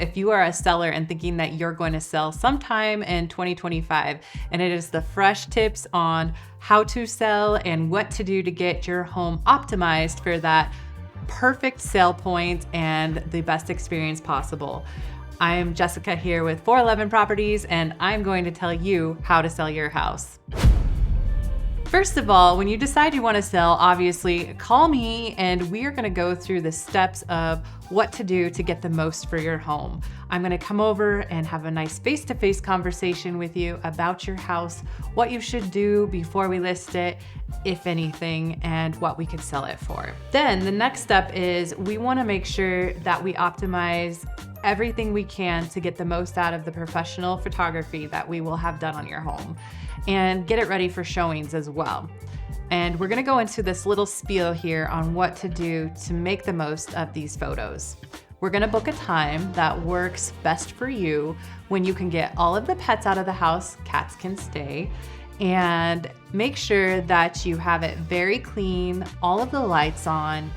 if you are a seller and thinking that you're going to sell sometime in 2025, and it is the fresh tips on how to sell and what to do to get your home optimized for that perfect sale point and the best experience possible. I'm Jessica here with 411 Properties, and I'm going to tell you how to sell your house. First of all, when you decide you want to sell, obviously call me and we are going to go through the steps of what to do to get the most for your home. I'm going to come over and have a nice face-to-face conversation with you about your house, what you should do before we list it, if anything, and what we could sell it for. Then the next step is we want to make sure that we optimize everything we can to get the most out of the professional photography that we will have done on your home, and get it ready for showings as well. And we're gonna go into this little spiel here on what to do to make the most of these photos. We're gonna book a time that works best for you when you can get all of the pets out of the house, cats can stay, and make sure that you have it very clean, all of the lights on.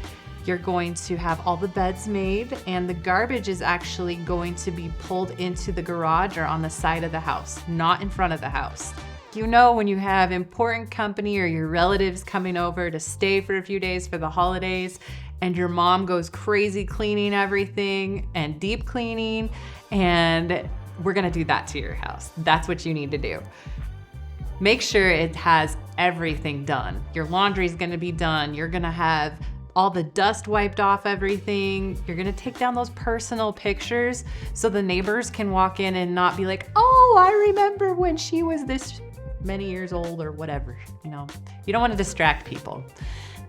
You're going to have all the beds made, and the garbage is actually going to be pulled into the garage or on the side of the house, not in front of the house. You know, when you have important company or your relatives coming over to stay for a few days for the holidays, and your mom goes crazy cleaning everything and deep cleaning, and we're gonna do that to your house. That's what you need to do. Make sure it has everything done. Your laundry's gonna be done. You're gonna have all the dust wiped off everything. You're gonna take down those personal pictures so the neighbors can walk in and not be like, oh, I remember when she was this many years old or whatever. You know, you don't want to distract people.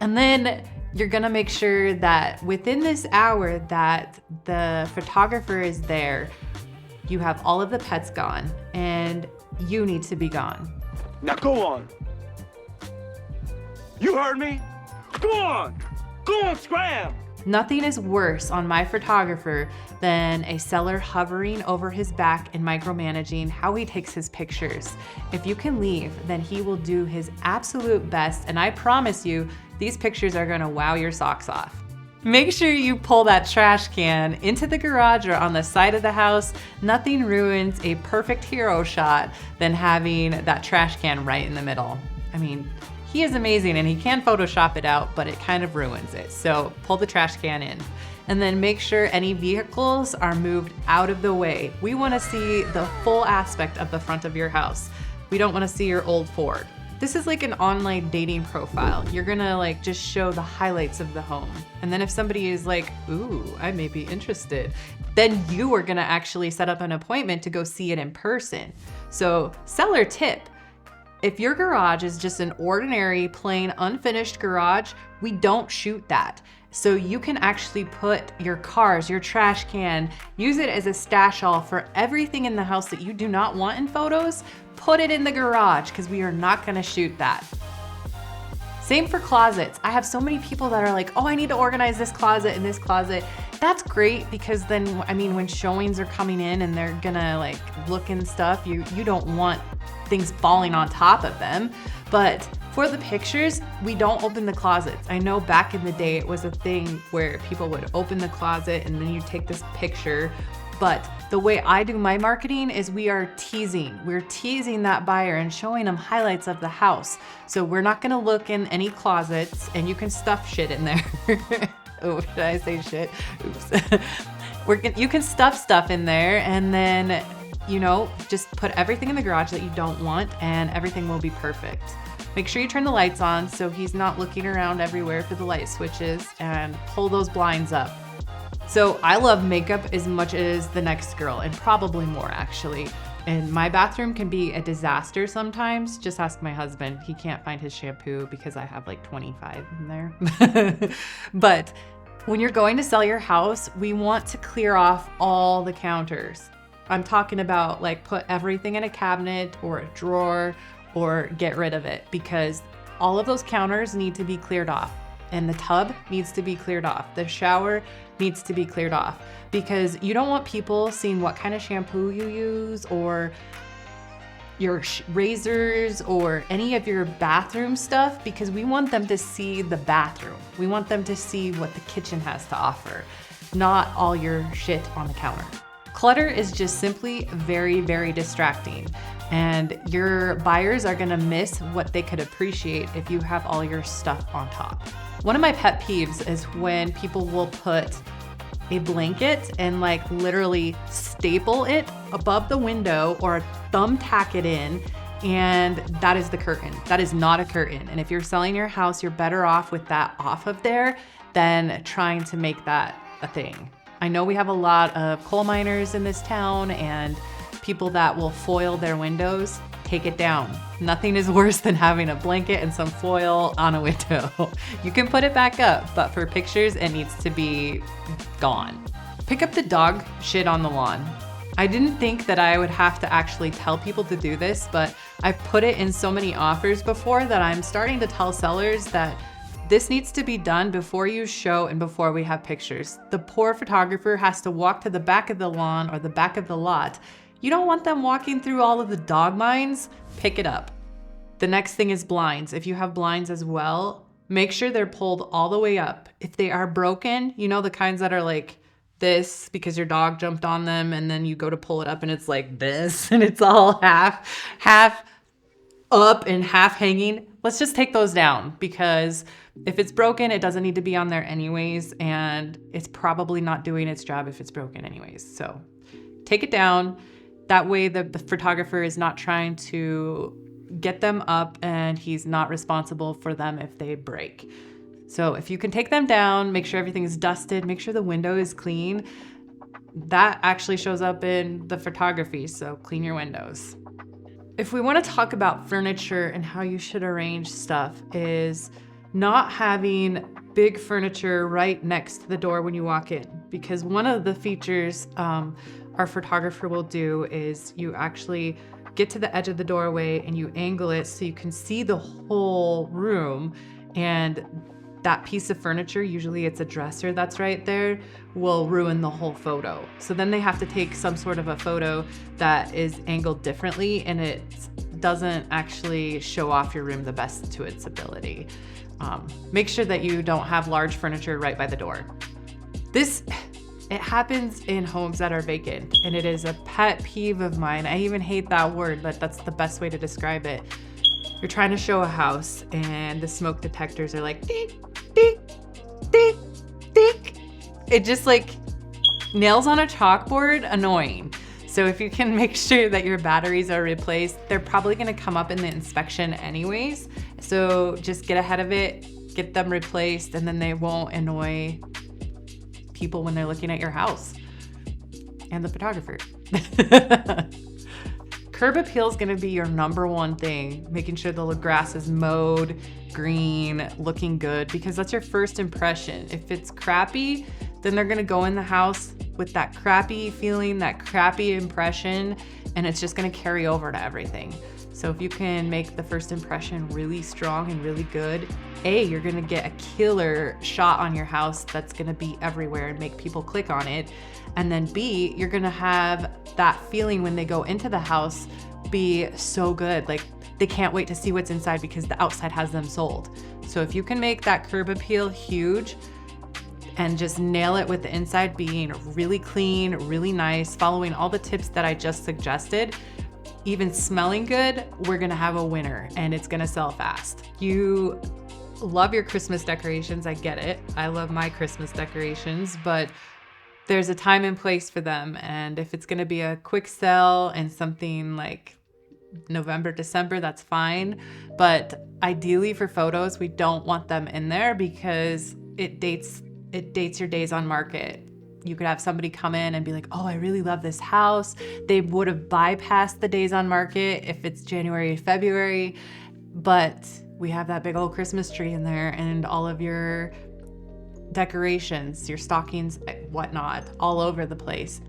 And then you're gonna make sure that within this hour that the photographer is there, you have all of the pets gone and you need to be gone. Now go on. You heard me? Go on. Go on, scram! Nothing is worse on my photographer than a seller hovering over his back and micromanaging how he takes his pictures. If you can leave, then he will do his absolute best, and I promise you, these pictures are gonna wow your socks off. Make sure you pull that trash can into the garage or on the side of the house. Nothing ruins a perfect hero shot than having that trash can right in the middle. I mean, he is amazing and he can Photoshop it out, but it kind of ruins it. So pull the trash can in. And then make sure any vehicles are moved out of the way. We wanna see the full aspect of the front of your house. We don't wanna see your old Ford. This is like an online dating profile. You're gonna like just show the highlights of the home. And then if somebody is like, ooh, I may be interested, then you are gonna actually set up an appointment to go see it in person. So seller tip, if your garage is just an ordinary, plain, unfinished garage, we don't shoot that. So you can actually put your cars, your trash can, use it as a stash all for everything in the house that you do not want in photos, put it in the garage because we are not gonna shoot that. Same for closets. I have so many people that are like, oh, I need to organize this closet and this closet. That's great because then, I mean, when showings are coming in and they're gonna like look and stuff, you don't want things falling on top of them. But for the pictures, we don't open the closets. I know back in the day it was a thing where people would open the closet and then you take this picture. But the way I do my marketing is we're teasing that buyer and showing them highlights of the house. So we're not gonna look in any closets, and you can stuff shit in there. Oh, should I say shit? Oops. You can stuff stuff in there, and then, you know, just put everything in the garage that you don't want and everything will be perfect. Make sure you turn the lights on so he's not looking around everywhere for the light switches, and pull those blinds up. So I love makeup as much as the next girl, and probably more actually. And my bathroom can be a disaster sometimes. Just ask my husband. He can't find his shampoo because I have like 25 in there. But when you're going to sell your house, we want to clear off all the counters. I'm talking about like put everything in a cabinet or a drawer or get rid of it, because all of those counters need to be cleared off. And the tub needs to be cleared off. The shower needs to be cleared off, because you don't want people seeing what kind of shampoo you use or your razors or any of your bathroom stuff, because we want them to see the bathroom. We want them to see what the kitchen has to offer, not all your shit on the counter. Clutter is just simply very, very distracting, and your buyers are gonna miss what they could appreciate if you have all your stuff on top. One of my pet peeves is when people will put a blanket and like literally staple it above the window or thumbtack it in, and that is the curtain. That is not a curtain. And if you're selling your house, you're better off with that off of there than trying to make that a thing. I know we have a lot of coal miners in this town and people that will foil their windows. Take it down. Nothing is worse than having a blanket and some foil on a window. You can put it back up, but for pictures, it needs to be gone. Pick up the dog shit on the lawn. I didn't think that I would have to actually tell people to do this, but I've put it in so many offers before that I'm starting to tell sellers that this needs to be done before you show and before we have pictures. The poor photographer has to walk to the back of the lawn or the back of the lot. You don't want them walking through all of the dog mines. Pick it up. The next thing is blinds. If you have blinds as well, make sure they're pulled all the way up. If they are broken, you know, the kinds that are like this because your dog jumped on them and then you go to pull it up and it's like this and it's all half up and half hanging. Let's just take those down, because if it's broken, it doesn't need to be on there anyways, and it's probably not doing its job if it's broken anyways. So take it down. That way the photographer is not trying to get them up and he's not responsible for them if they break. So if you can take them down, make sure everything is dusted, make sure the window is clean. That actually shows up in the photography, so clean your windows. If we want to talk about furniture and how you should arrange stuff, is not having big furniture right next to the door when you walk in. Because one of the features our photographer will do is you actually get to the edge of the doorway and you angle it so you can see the whole room, and that piece of furniture, usually it's a dresser that's right there, will ruin the whole photo. So then they have to take some sort of a photo that is angled differently and it doesn't actually show off your room the best to its ability. Make sure that you don't have large furniture right by the door. It happens in homes that are vacant, and it is a pet peeve of mine. I even hate that word, but that's the best way to describe it. You're trying to show a house and the smoke detectors are like, tick, tick, tick, tick. It just like nails on a chalkboard, annoying. So if you can make sure that your batteries are replaced, they're probably gonna come up in the inspection anyways. So just get ahead of it, get them replaced, and then they won't annoy people when they're looking at your house and the photographer. Curb appeal is going to be your number one thing, making sure the grass is mowed, green, looking good, because that's your first impression. If it's crappy, then they're going to go in the house with that crappy feeling, that crappy impression, and it's just going to carry over to everything. So if you can make the first impression really strong and really good, A, you're gonna get a killer shot on your house that's gonna be everywhere and make people click on it. And then B, you're gonna have that feeling when they go into the house be so good. Like they can't wait to see what's inside because the outside has them sold. So if you can make that curb appeal huge and just nail it with the inside being really clean, really nice, following all the tips that I just suggested, even smelling good, we're gonna have a winner and it's gonna sell fast. You love your Christmas decorations, I get it. I love my Christmas decorations, but there's a time and place for them. And if it's gonna be a quick sell and something like November, December, that's fine. But ideally for photos, we don't want them in there because it dates your days on market. You could have somebody come in and be like, oh, I really love this house. They would have bypassed the days on market if it's January, February, but we have that big old Christmas tree in there and all of your decorations, your stockings, whatnot, all over the place.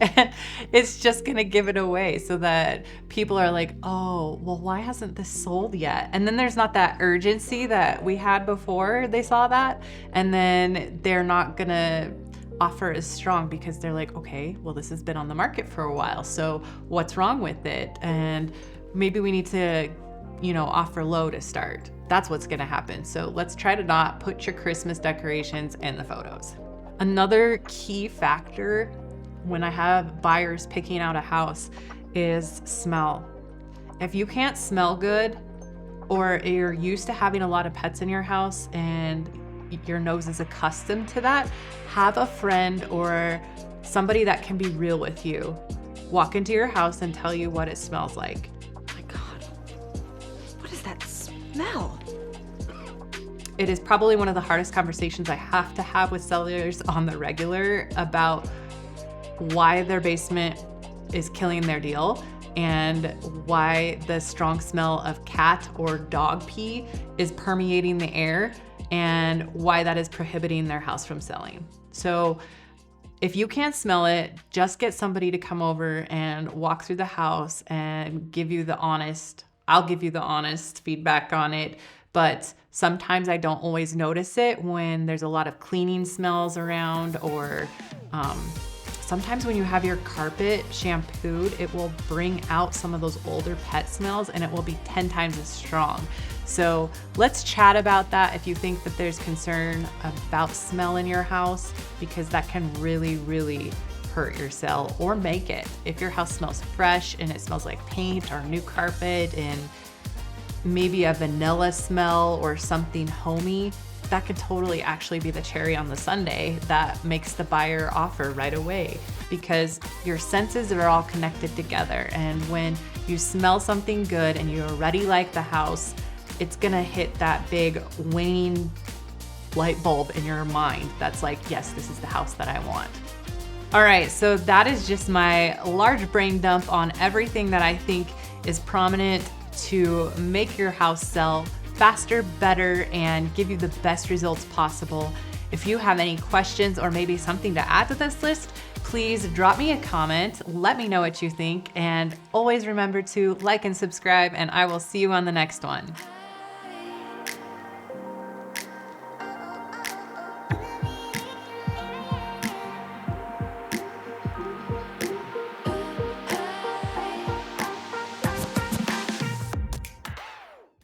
And it's just gonna give it away so that people are like, oh, well, why hasn't this sold yet? And then there's not that urgency that we had before they saw that. And then they're not gonna offer as strong because they're like, okay, well, this has been on the market for a while. So what's wrong with it? And maybe we need to, offer low to start. That's what's gonna happen. So let's try to not put your Christmas decorations in the photos. Another key factor when I have buyers picking out a house is smell. If you can't smell good, or you're used to having a lot of pets in your house and your nose is accustomed to that, have a friend or somebody that can be real with you walk into your house and tell you what it smells like. Oh my God, what is that smell? It is probably one of the hardest conversations I have to have with sellers on the regular about why their basement is killing their deal and why the strong smell of cat or dog pee is permeating the air and why that is prohibiting their house from selling. So if you can't smell it, just get somebody to come over and walk through the house and give you the honest, I'll give you the honest feedback on it. But sometimes I don't always notice it when there's a lot of cleaning smells around, or sometimes when you have your carpet shampooed, it will bring out some of those older pet smells and it will be 10 times as strong. So let's chat about that if you think that there's concern about smell in your house, because that can really, really hurt your sale or make it. If your house smells fresh and it smells like paint or new carpet and maybe a vanilla smell or something homey, that could totally actually be the cherry on the sundae that makes the buyer offer right away, because your senses are all connected together. And when you smell something good and you already like the house, it's gonna hit that big waning light bulb in your mind that's like, yes, this is the house that I want. All right, so that is just my large brain dump on everything that I think is prominent to make your house sell faster, better, and give you the best results possible. If you have any questions or maybe something to add to this list, please drop me a comment, let me know what you think, and always remember to like and subscribe, and I will see you on the next one.